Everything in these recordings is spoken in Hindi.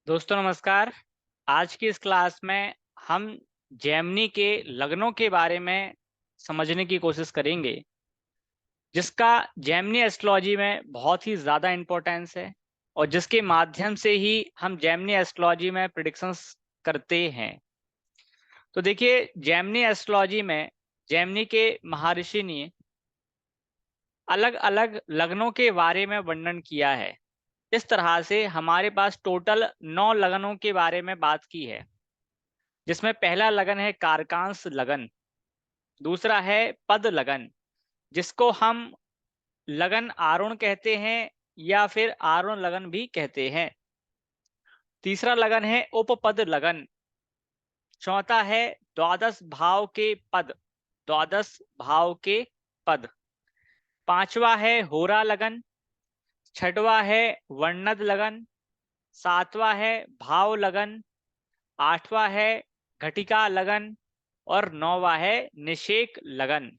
दोस्तों नमस्कार। आज की इस क्लास में हम जेमिनी के लग्नों के बारे में समझने की कोशिश करेंगे, जिसका जेमिनी एस्ट्रोलॉजी में बहुत ही ज़्यादा इम्पोर्टेंस है और जिसके माध्यम से ही हम जेमिनी एस्ट्रोलॉजी में प्रिडिक्शंस करते हैं। तो देखिए, जेमिनी एस्ट्रोलॉजी में जेमिनी के महर्षि ने अलग-अलग लग्नों के बारे में वर्णन किया है। इस तरह से हमारे पास टोटल 9 लग्नों के बारे में बात की है, जिसमें पहला लगन है कारकांस लगन, दूसरा है पद लगन, जिसको हम लगन आरुण कहते हैं या फिर आरुण लगन भी कहते हैं। तीसरा लगन है उपपद लगन, चौथा है द्वादश भाव के पद, द्वादश भाव के पद, पांचवा है होरा लगन, छठवा है वर्णद लगन, सातवां है भाव लगन, आठवां है घटिका लगन और नौवां है निषेक लगन।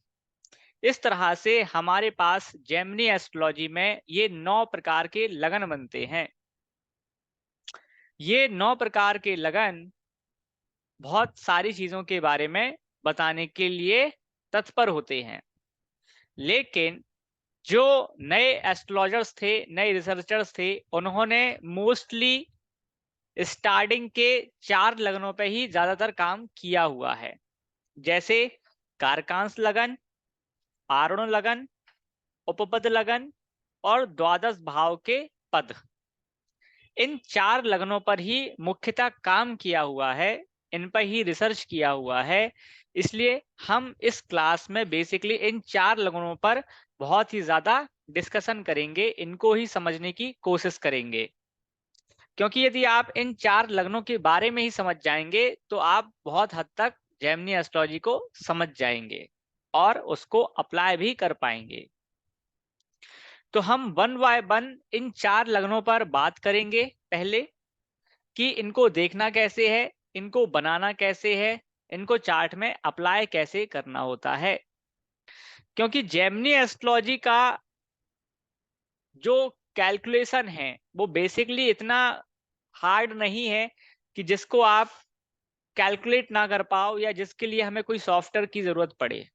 इस तरह से हमारे पास जेमिनी एस्ट्रोलॉजी में ये 9 प्रकार के लगन बनते हैं। ये 9 प्रकार के लगन बहुत सारी चीजों के बारे में बताने के लिए तत्पर होते हैं, लेकिन जो नए एस्ट्रोलॉजर्स थे, नए रिसर्चर्स थे, उन्होंने मोस्टली स्टार्टिंग के 4 लगनों पे ही ज्यादातर काम किया हुआ है, जैसे कारकांस लगन, आरुण लगन, उपपद लगन और द्वादश भाव के पद। इन 4 लग्नों पर ही मुख्यतः काम किया हुआ है, इन पर ही रिसर्च किया हुआ है। इसलिए हम इस क्लास में बेसिकली इन 4 लग्नों पर बहुत ही ज्यादा डिस्कशन करेंगे, इनको ही समझने की कोशिश करेंगे। क्योंकि यदि आप इन 4 लग्नों के बारे में ही समझ जाएंगे तो आप बहुत हद तक जेमिनी एस्ट्रोलॉजी को समझ जाएंगे और उसको अप्लाई भी कर पाएंगे। तो हम वन बाय वन इन 4 लग्नों पर बात करेंगे। पहले कि इनको देखना कैसे है, इनको बनाना कैसे है, इनको चार्ट में अप्लाई कैसे करना होता है। क्योंकि जेमिनी एस्ट्रोलॉजी का जो कैलकुलेशन है वो बेसिकली इतना हार्ड नहीं है कि जिसको आप कैलकुलेट ना कर पाओ या जिसके लिए हमें कोई सॉफ्टवेयर की जरूरत पड़े।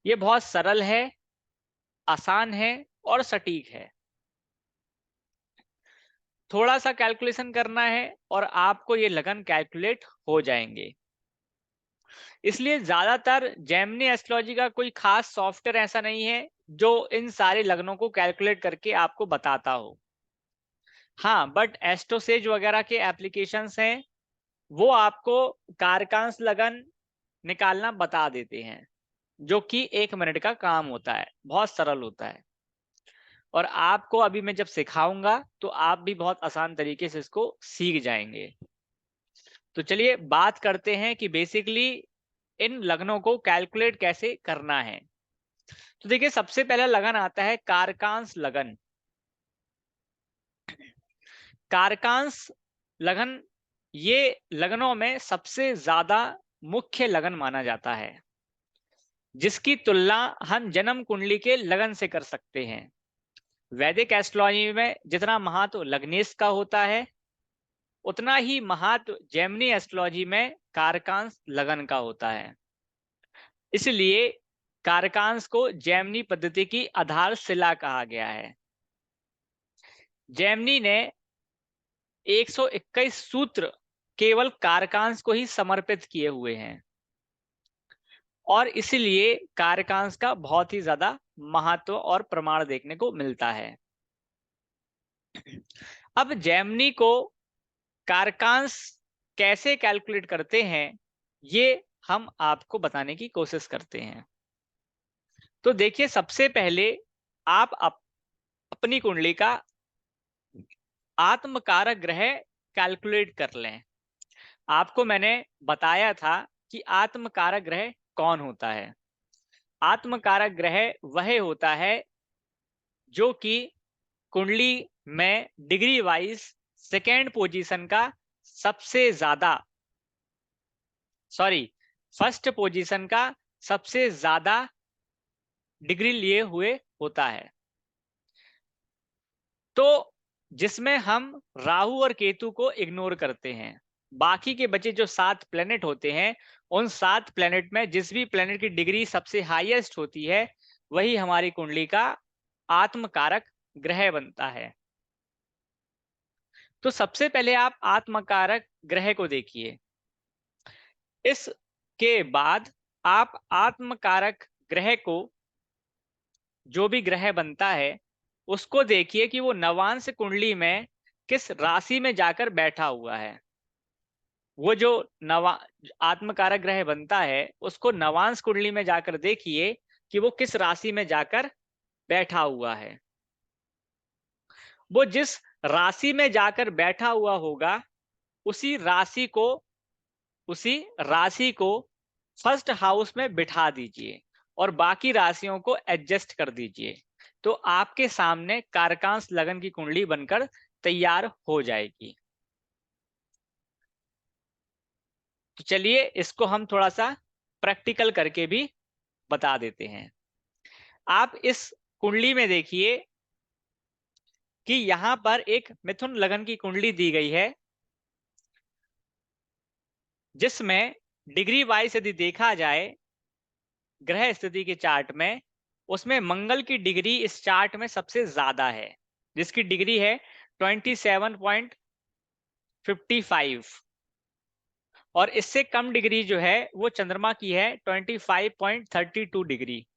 ये बहुत सरल है, आसान है और सटीक है। थोड़ा सा कैलकुलेशन करना है और आपको ये लगन कैलकुलेट हो जाएंगे। इसलिए ज्यादातर जेमिनी एस्ट्रोलॉजी का कोई खास सॉफ्टवेयर ऐसा नहीं है जो इन सारे लगनों को कैलकुलेट करके आपको बताता हो। हाँ, बट एस्ट्रोसेज वगैरह के एप्लीकेशंस हैं, वो आपको कारकांस लगन निकालना बता देते हैं, जो कि 1 मिनट का काम होता है, बहुत सरल होता है। और आपको अभी मैं जब सिखाऊंगा तो आप भी बहुत आसान तरीके से इसको सीख जाएंगे। तो चलिए बात करते हैं कि बेसिकली इन लगनों को कैलकुलेट कैसे करना है। तो देखिए, सबसे पहला लगन आता है कारकांस लगन। कारकांस लगन ये लगनों में सबसे ज्यादा मुख्य लगन माना जाता है, जिसकी तुलना हम जन्म कुंडली के लगन से कर सकते हैं। वैदिक एस्ट्रोलॉजी में जितना महत्व लग्नेश का होता है, उतना ही महत्व जेमिनी एस्ट्रोलॉजी में कारकांस लगन का होता है। इसलिए कारकांस को जेमिनी पद्धति की आधारशिला कहा गया है। जेमिनी ने 121 सूत्र केवल कारकांस को ही समर्पित किए हुए हैं और इसलिए कारकांस का बहुत ही ज्यादा महत्व और प्रमाण देखने को मिलता है। अब जेमिनी को कारकांस कैसे कैलकुलेट करते हैं, ये हम आपको बताने की कोशिश करते हैं। तो देखिए, सबसे पहले आप अपनी कुंडली का आत्मकारक ग्रह कैलकुलेट कर लें। आपको मैंने बताया था कि आत्मकारक ग्रह कौन होता है। आत्मकारक ग्रह वह होता है जो कि कुंडली में डिग्री वाइज सेकेंड पोजीशन का सबसे ज्यादा, सॉरी, फर्स्ट पोजीशन का सबसे ज्यादा डिग्री लिए हुए होता है। तो जिसमें हम राहु और केतु को इग्नोर करते हैं। बाकी के बचे जो 7 प्लेनेट होते हैं, उन 7 प्लेनेट में जिस भी प्लेनेट की डिग्री सबसे हाईएस्ट होती है, वही हमारी कुंडली का आत्मकारक ग्रह बनता है। तो सबसे पहले आप आत्मकारक ग्रह को देखिए। इसके बाद आप आत्मकारक ग्रह को, जो भी ग्रह बनता है, उसको देखिए कि वो नवांश कुंडली में किस राशि में जाकर बैठा हुआ है। वो जो नवा आत्मकारक ग्रह बनता है, उसको नवांश कुंडली में जाकर देखिए कि वो किस राशि में जाकर बैठा हुआ है। वो जिस राशि में जाकर बैठा हुआ होगा, उसी राशि को उसी राशि को फर्स्ट हाउस में बिठा दीजिए और बाकी राशियों को एडजस्ट कर दीजिए, तो आपके सामने कारकांश लगन की कुंडली बनकर तैयार हो जाएगी। तो चलिए इसको हम थोड़ा सा प्रैक्टिकल करके भी बता देते हैं। आप इस कुंडली में देखिए कि यहां पर एक मिथुन लगन की कुंडली दी गई है, जिसमें डिग्री वाइज यदि देखा जाए ग्रह स्थिति के चार्ट में, उसमें मंगल की डिग्री इस चार्ट में सबसे ज्यादा है, जिसकी डिग्री है 27.55, और इससे कम डिग्री जो है वो चंद्रमा की है 25.32 डिग्री।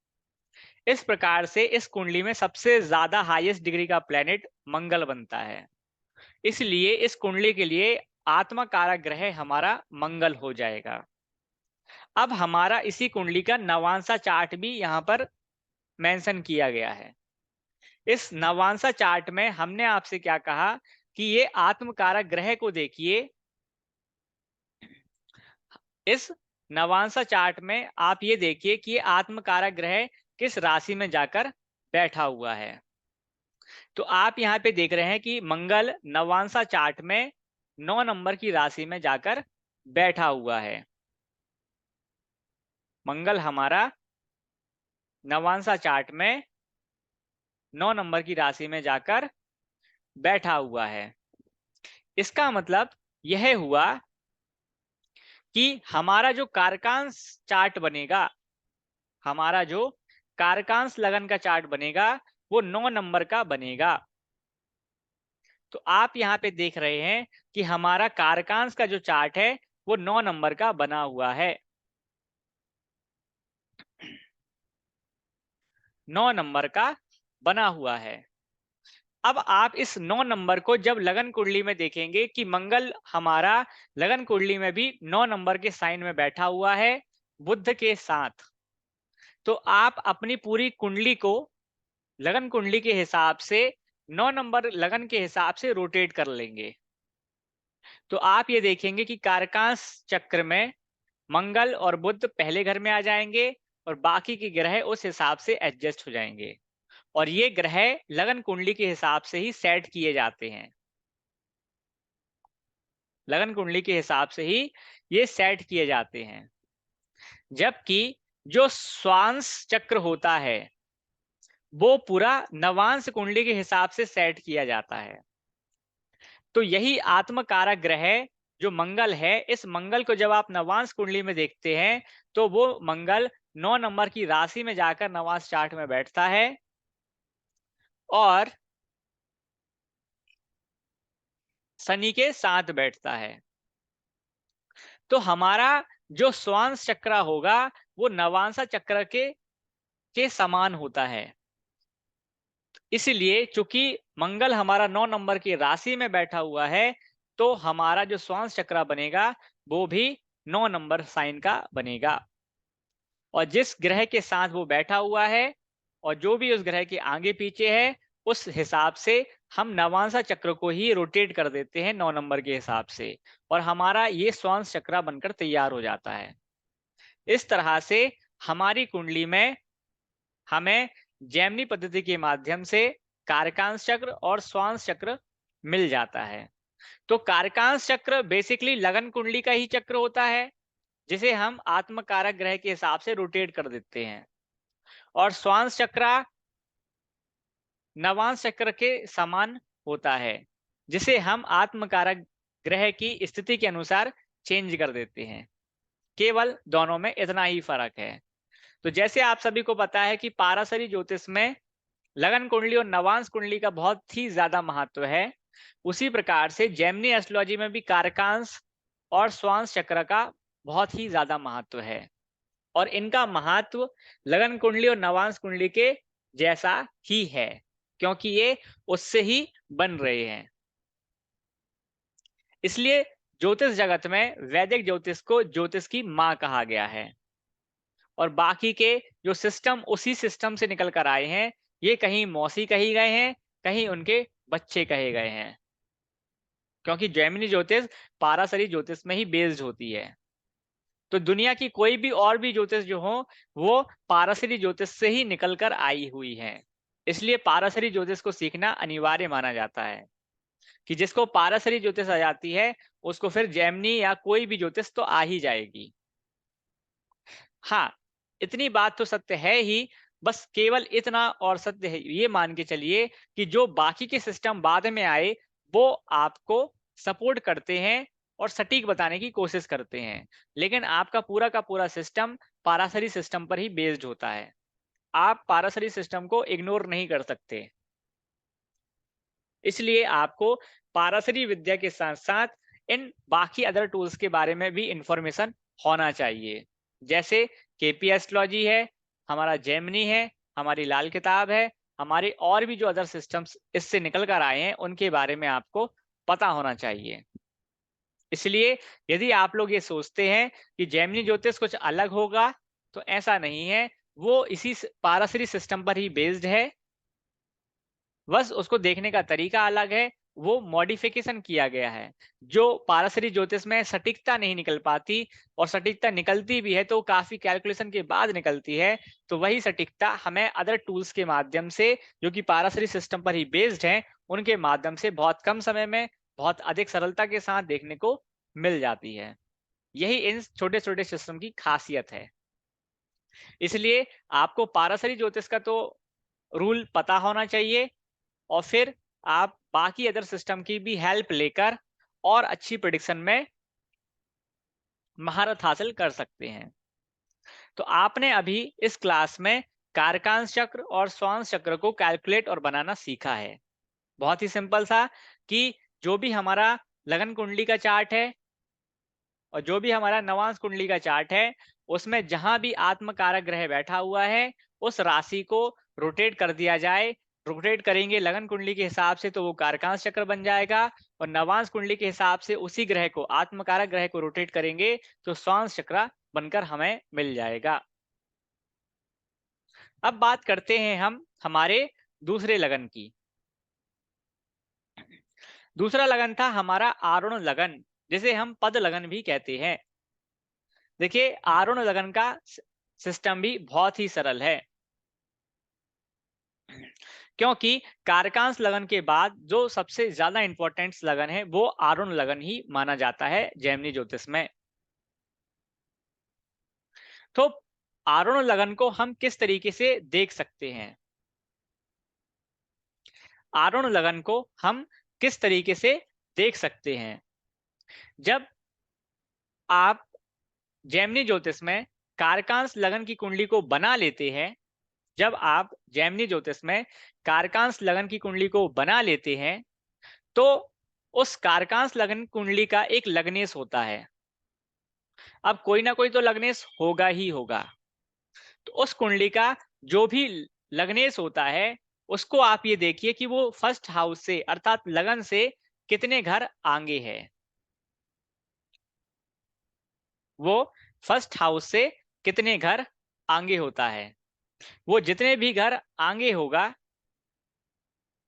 इस प्रकार से इस कुंडली में सबसे ज्यादा हाईएस्ट डिग्री का प्लेनेट मंगल बनता है। इसलिए इस कुंडली के लिए आत्मकारक ग्रह हमारा मंगल हो जाएगा। अब हमारा इसी कुंडली का नवांशा चार्ट भी यहां पर मेंशन किया गया है। इस नवांशा चार्ट में हमने आपसे क्या कहा कि ये आत्मकारक ग्रह को देखिए। इस नवांशा चार्ट में आप ये देखिए कि ये आत्मकारक ग्रह किस राशि में जाकर बैठा हुआ है। तो आप यहाँ पे देख रहे हैं कि मंगल नवांशा चार्ट में 9 नंबर की राशि में जाकर बैठा हुआ है। मंगल हमारा नवांशा चार्ट में 9 नंबर की राशि में जाकर बैठा हुआ है। इसका मतलब यह हुआ कि हमारा जो कारकांश चार्ट बनेगा, हमारा जो कारकांश लगन का चार्ट बनेगा, वो 9 नंबर का बनेगा। तो आप यहाँ पे देख रहे हैं कि हमारा कारकांश का जो चार्ट है वो 9 नंबर का बना हुआ है। 9 नंबर का बना हुआ है। अब आप इस 9 नंबर को जब लगन कुंडली में देखेंगे कि मंगल हमारा लगन कुंडली में भी 9 नंबर के साइन में बैठा हुआ है बुध के साथ, तो आप अपनी पूरी कुंडली को लगन कुंडली के हिसाब से 9 नंबर लगन के हिसाब से रोटेट कर लेंगे। तो आप ये देखेंगे कि कारकांश चक्र में मंगल और बुध पहले घर में आ जाएंगे और बाकी के ग्रह उस हिसाब से एडजस्ट हो जाएंगे, और ये ग्रह लगन कुंडली के हिसाब से ही सेट किए जाते हैं। लगन कुंडली के हिसाब से ही ये सेट किए जाते हैं। जबकि जो स्वांश चक्र होता है वो पूरा नवांश कुंडली के हिसाब से सेट किया जाता है। तो यही आत्मकारक ग्रह जो मंगल है, इस मंगल को जब आप नवांश कुंडली में देखते हैं तो वो मंगल 9 नंबर की राशि में जाकर नवांश चार्ट में बैठता है और शनि के साथ बैठता है। तो हमारा जो स्वांश चक्र होगा वो नवांशा चक्र के समान होता है। इसलिए चूंकि मंगल हमारा 9 नंबर की राशि में बैठा हुआ है, तो हमारा जो स्वांश चक्र बनेगा वो भी 9 नंबर साइन का बनेगा। और जिस ग्रह के साथ वो बैठा हुआ है और जो भी उस ग्रह के आगे पीछे है, उस हिसाब से हम नवांशा चक्र को ही रोटेट कर देते हैं 9 नंबर के हिसाब से, और हमारा ये स्वांश चक्र बनकर तैयार हो जाता है। इस तरह से हमारी कुंडली में हमें जैमिनी पद्धति के माध्यम से कारकांश चक्र और स्वांश चक्र मिल जाता है। तो कारकांश चक्र बेसिकली लगन कुंडली का ही चक्र होता है, जिसे हम आत्मकारक ग्रह के हिसाब से रोटेट कर देते हैं, और स्वांश चक्र नवांश चक्र के समान होता है, जिसे हम आत्मकारक ग्रह की स्थिति के अनुसार चेंज कर देते हैं। केवल दोनों में इतना ही फर्क है। तो जैसे आप सभी को पता है कि पाराशरी ज्योतिष में लगन कुंडली और नवांश कुंडली का बहुत ही ज्यादा महत्व है, उसी प्रकार से जेमिनी एस्ट्रोलॉजी में भी कारकांश और स्वांश चक्र का बहुत ही ज्यादा महत्व है, और इनका महत्व लगन कुंडली और नवांश कुंडली के जैसा ही है, क्योंकि ये उससे ही बन रहे हैं। इसलिए ज्योतिष जगत में वैदिक ज्योतिष को ज्योतिष की मां कहा गया है, और बाकी के जो सिस्टम उसी सिस्टम से निकल कर आए हैं, ये कहीं मौसी कही गए हैं, कहीं उनके बच्चे कहे गए हैं, क्योंकि जैमिनी ज्योतिष पाराशरी ज्योतिष में ही बेस्ड होती है। तो दुनिया की कोई भी और भी ज्योतिष जो हो, वो पाराशरी ज्योतिष से ही निकल कर आई हुई है। इसलिए पाराशरी ज्योतिष को सीखना अनिवार्य माना जाता है, कि जिसको पाराशरी ज्योतिष आ जाती है, उसको फिर जैमिनी या कोई भी ज्योतिष तो आ ही जाएगी। हाँ, इतनी बात तो सत्य है ही, बस केवल इतना और सत्य है, ये मान के चलिए कि जो बाकी के सिस्टम बाद में आए, वो आपको सपोर्ट करते हैं और सटीक बताने की कोशिश करते हैं, लेकिन आपका पूरा का पूरा सिस्टम पाराशरी सिस्टम पर ही बेस्ड होता है। आप पाराशरी सिस्टम को इग्नोर नहीं कर सकते। इसलिए आपको पाराशरी विद्या के साथ साथ इन बाकी अदर टूल्स के बारे में भी इंफॉर्मेशन होना चाहिए, जैसे केपी एस्ट्रोलॉजी है, हमारा जेमिनी है, हमारी लाल किताब है, हमारे और भी जो अदर सिस्टम्स इससे निकल कर आए हैं, उनके बारे में आपको पता होना चाहिए। इसलिए यदि आप लोग ये सोचते हैं कि जेमिनी ज्योतिष कुछ अलग होगा, तो ऐसा नहीं है। वो इसी पाराशरी सिस्टम पर ही बेस्ड है, बस उसको देखने का तरीका अलग है, वो मॉडिफिकेशन किया गया है। जो पाराशरी ज्योतिष में सटीकता नहीं निकल पाती, और सटीकता निकलती भी है तो काफी कैलकुलेशन के बाद निकलती है, तो वही सटीकता हमें अदर टूल्स के माध्यम से, जो कि पाराशरी सिस्टम पर ही बेस्ड हैं, उनके माध्यम से बहुत कम समय में बहुत अधिक सरलता के साथ देखने को मिल जाती है। यही इन छोटे छोटे सिस्टम की खासियत है। इसलिए आपको पाराशरी ज्योतिष का तो रूल पता होना चाहिए, और फिर आप बाकी अदर सिस्टम की भी हेल्प लेकर और अच्छी प्रिडिक्शन में महारत हासिल कर सकते हैं। तो आपने अभी इस क्लास में कारकांश चक्र और स्वांश चक्र को कैलकुलेट और बनाना सीखा है। बहुत ही सिंपल सा, कि जो भी हमारा लगन कुंडली का चार्ट है और जो भी हमारा नवांश कुंडली का चार्ट है, उसमें जहां भी आत्मकारक ग्रह बैठा हुआ है, उस राशि को रोटेट कर दिया जाए। रोटेट करेंगे लगन कुंडली के हिसाब से तो वो कारकांश चक्र बन जाएगा, और नवांश कुंडली के हिसाब से उसी ग्रह को, आत्मकारक ग्रह को रोटेट करेंगे तो स्वांश चक्र बनकर हमें मिल जाएगा। अब बात करते हैं हम हमारे दूसरे लगन की। दूसरा लगन था हमारा आरुण लगन, जिसे हम पद लगन भी कहते हैं। देखिए, आरुण लगन का सिस्टम भी बहुत ही सरल है, क्योंकि कारकांश लगन के बाद जो सबसे ज्यादा इंपॉर्टेंट लगन है, वो आरुण लगन ही माना जाता है जैमिनी ज्योतिष में। तो आरुण लगन को हम किस तरीके से देख सकते हैं? आरुण लगन को हम किस तरीके से देख सकते हैं? जब आप जैमिनी ज्योतिष में कारकांश लगन की कुंडली को बना लेते हैं, जब आप जैमिनी ज्योतिष में कारकांश लगन की कुंडली को बना लेते हैं, तो उस कारकांश लगन कुंडली का एक लग्नेश होता है। अब कोई ना कोई तो लग्नेश होगा ही होगा। तो उस कुंडली का जो भी लग्नेश होता है, उसको आप ये देखिए कि वो फर्स्ट हाउस से, अर्थात लगन से कितने घर आगे है। वो फर्स्ट हाउस से कितने घर आगे होता है। वो जितने भी घर आगे होगा,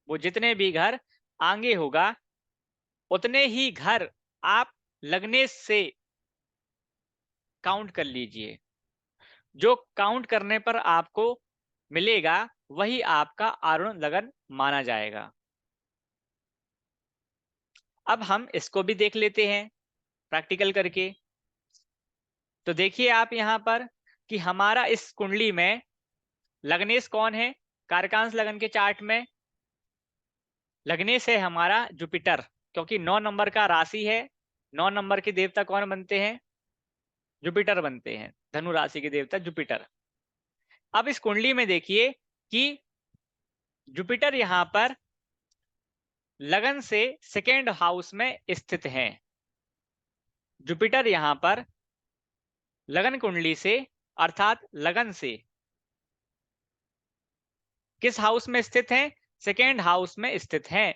वो जितने भी घर आगे होगा, उतने ही घर आप लगने से काउंट कर लीजिए। जो काउंट करने पर आपको मिलेगा, वही आपका आरुण लगन माना जाएगा। अब हम इसको भी देख लेते हैं प्रैक्टिकल करके। तो देखिए आप यहां पर कि हमारा इस कुंडली में लग्नेश कौन है कारकांश लगन के चार्ट में? लगने से हमारा जुपिटर, क्योंकि 9 नंबर का राशि है, 9 नंबर के देवता कौन बनते हैं? जुपिटर बनते हैं, धनु राशि के देवता जुपिटर। अब इस कुंडली में देखिए कि जुपिटर यहां पर लगन से सेकेंड हाउस में स्थित है। जुपिटर यहां पर लगन कुंडली से अर्थात लगन से किस हाउस में स्थित है? सेकेंड हाउस में स्थित है।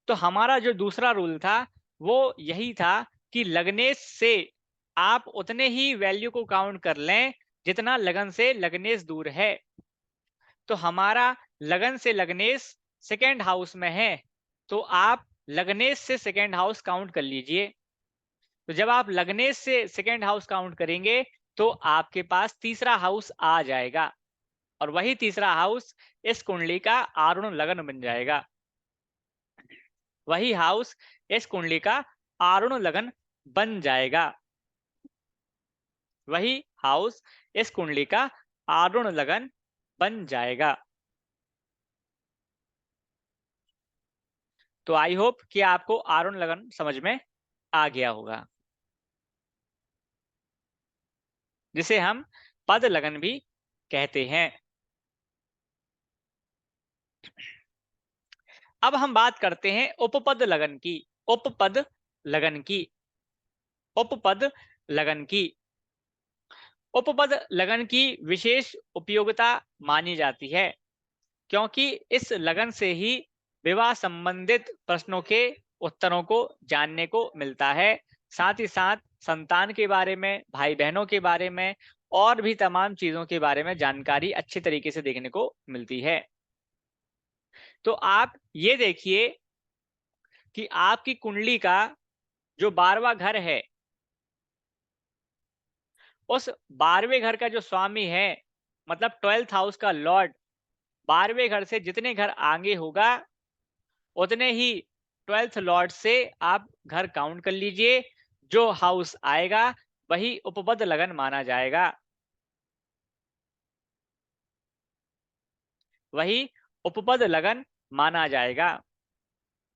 तो हमारा जो दूसरा रूल था वो यही था कि लगनेश से आप उतने ही वैल्यू को काउंट कर लें जितना लगन से लगनेश दूर है। तो हमारा लगन से लगनेश सेकेंड हाउस में है, तो आप लगनेश से सेकेंड हाउस काउंट कर लीजिए। तो जब आप लगनेश से सेकेंड हाउस काउंट करेंगे तो आपके पास तीसरा हाउस आ जाएगा, और वही तीसरा हाउस इस कुंडली का आरुण लगन बन जाएगा। वही हाउस इस कुंडली का आरुण लगन बन जाएगा। वही हाउस इस कुंडली का आरुण लगन बन जाएगा। तो आई होप कि आपको आरुण लगन समझ में आ गया होगा, जिसे हम पद लगन भी कहते हैं। अब हम बात करते हैं उपपद लगन की। उपपद लगन की उपपद लगन की उपपद लगन की विशेष उपयोगिता मानी जाती है, क्योंकि इस लगन से ही विवाह संबंधित प्रश्नों के उत्तरों को जानने को मिलता है। साथ ही साथ संतान के बारे में, भाई बहनों के बारे में और भी तमाम चीजों के बारे में जानकारी अच्छे तरीके से देखने को मिलती है। तो आप ये देखिए कि आपकी कुंडली का जो 12वां घर है, उस 12वें घर का जो स्वामी है, मतलब 12th हाउस का लॉर्ड 12वें घर से जितने घर आगे होगा उतने ही 12th लॉर्ड से आप घर काउंट कर लीजिए। जो हाउस आएगा वही उपपद लगन माना जाएगा। वही उपपद लगन माना जाएगा।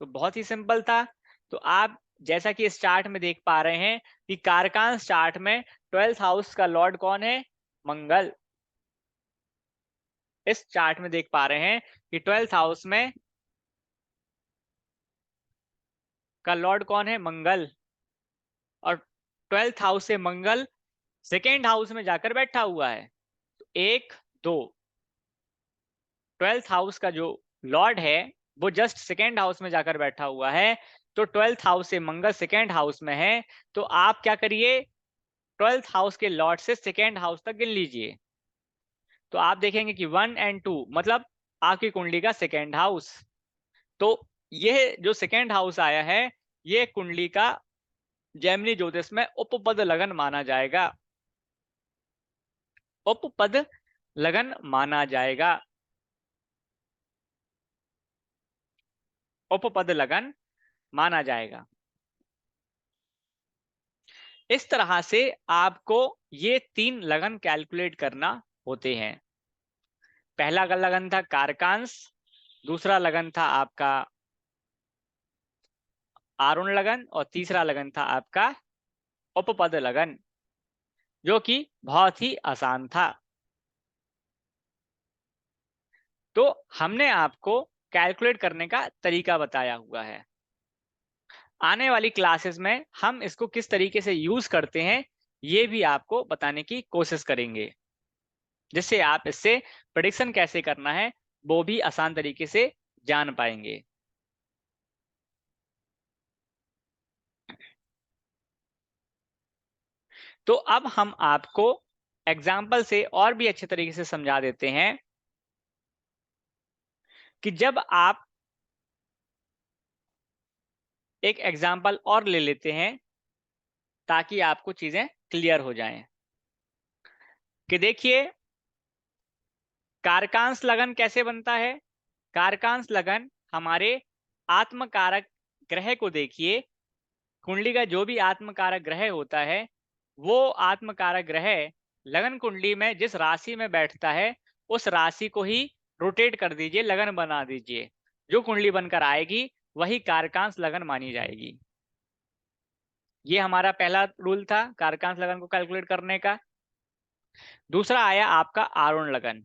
तो बहुत ही सिंपल था। तो आप जैसा कि इस चार्ट में देख पा रहे हैं कि कारकांश चार्ट में 12th हाउस का लॉर्ड कौन है? मंगल। इस चार्ट में देख पा रहे हैं कि 12th हाउस में का लॉर्ड कौन है? मंगल। और 12th हाउस से मंगल सेकेंड हाउस में जाकर बैठा हुआ है। एक दो 12th हाउस का जो लॉर्ड है वो जस्ट सेकेंड हाउस में जाकर बैठा हुआ है। तो 12th हाउस से मंगल सेकेंड हाउस में है। तो आप क्या करिए, 12th हाउस के लॉर्ड से सेकेंड हाउस तक गिन लीजिए। तो आप देखेंगे कि 1 और 2 मतलब आपकी कुंडली का सेकेंड हाउस। तो यह जो सेकेंड हाउस आया है ये कुंडली का जैमिनी ज्योतिष में उपपद लगन माना जाएगा। उपपद लगन माना जाएगा। उपपद लगन माना जाएगा। इस तरह से आपको ये 3 लगन कैलकुलेट करना होते हैं। पहला लगन था कारकांश, दूसरा लगन था आपका आरुण लगन, और तीसरा लगन था आपका उपपद लगन, जो कि बहुत ही आसान था। तो हमने आपको कैलकुलेट करने का तरीका बताया हुआ है। आने वाली क्लासेस में हम इसको किस तरीके से यूज करते हैं ये भी आपको बताने की कोशिश करेंगे, जिससे आप इससे प्रेडिक्शन कैसे करना है वो भी आसान तरीके से जान पाएंगे। तो अब हम आपको एग्जाम्पल से और भी अच्छे तरीके से समझा देते हैं कि जब आप एक एग्जाम्पल और ले लेते हैं ताकि आपको चीजें क्लियर हो जाएं। कि देखिए कारकांश लगन कैसे बनता है। कारकांश लगन हमारे आत्मकारक ग्रह को देखिए। कुंडली का जो भी आत्मकारक ग्रह होता है वो आत्मकारक ग्रह लगन कुंडली में जिस राशि में बैठता है उस राशि को ही रोटेट कर दीजिए, लगन बना दीजिए। जो कुंडली बनकर आएगी वही कारकांश लगन मानी जाएगी। ये हमारा पहला रूल था कारकांश लगन को कैलकुलेट करने का। दूसरा आया आपका आरुण लगन।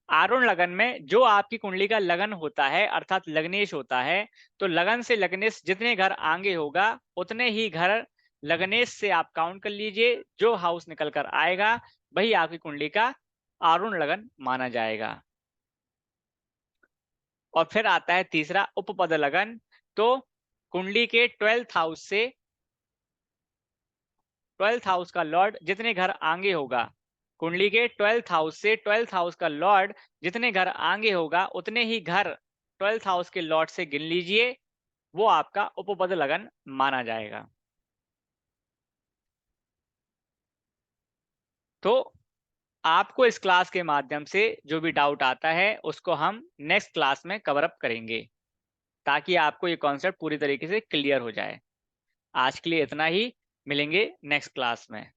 आरुण लगन में जो आपकी कुंडली का लगन होता है अर्थात लग्नेश होता है, तो लगन से लग्नेश जितने घर आगे होगा उतने ही घर लग्नेश से आप काउंट कर लीजिए, जो हाउस निकल कर आएगा वही आपकी कुंडली का आरुण लगन माना जाएगा। और फिर आता है तीसरा उपपद लगन। तो कुंडली के 12th हाउस से 12th हाउस का लॉर्ड जितने घर आगे होगा, कुंडली के 12th हाउस से 12th हाउस का लॉर्ड जितने घर आगे होगा उतने ही घर 12th हाउस के लॉर्ड से गिन लीजिए, वो आपका उपपद लगन माना जाएगा। तो आपको इस क्लास के माध्यम से जो भी डाउट आता है उसको हम नेक्स्ट क्लास में कवर अप करेंगे, ताकि आपको ये कॉन्सेप्ट पूरी तरीके से क्लियर हो जाए। आज के लिए इतना ही, मिलेंगे नेक्स्ट क्लास में।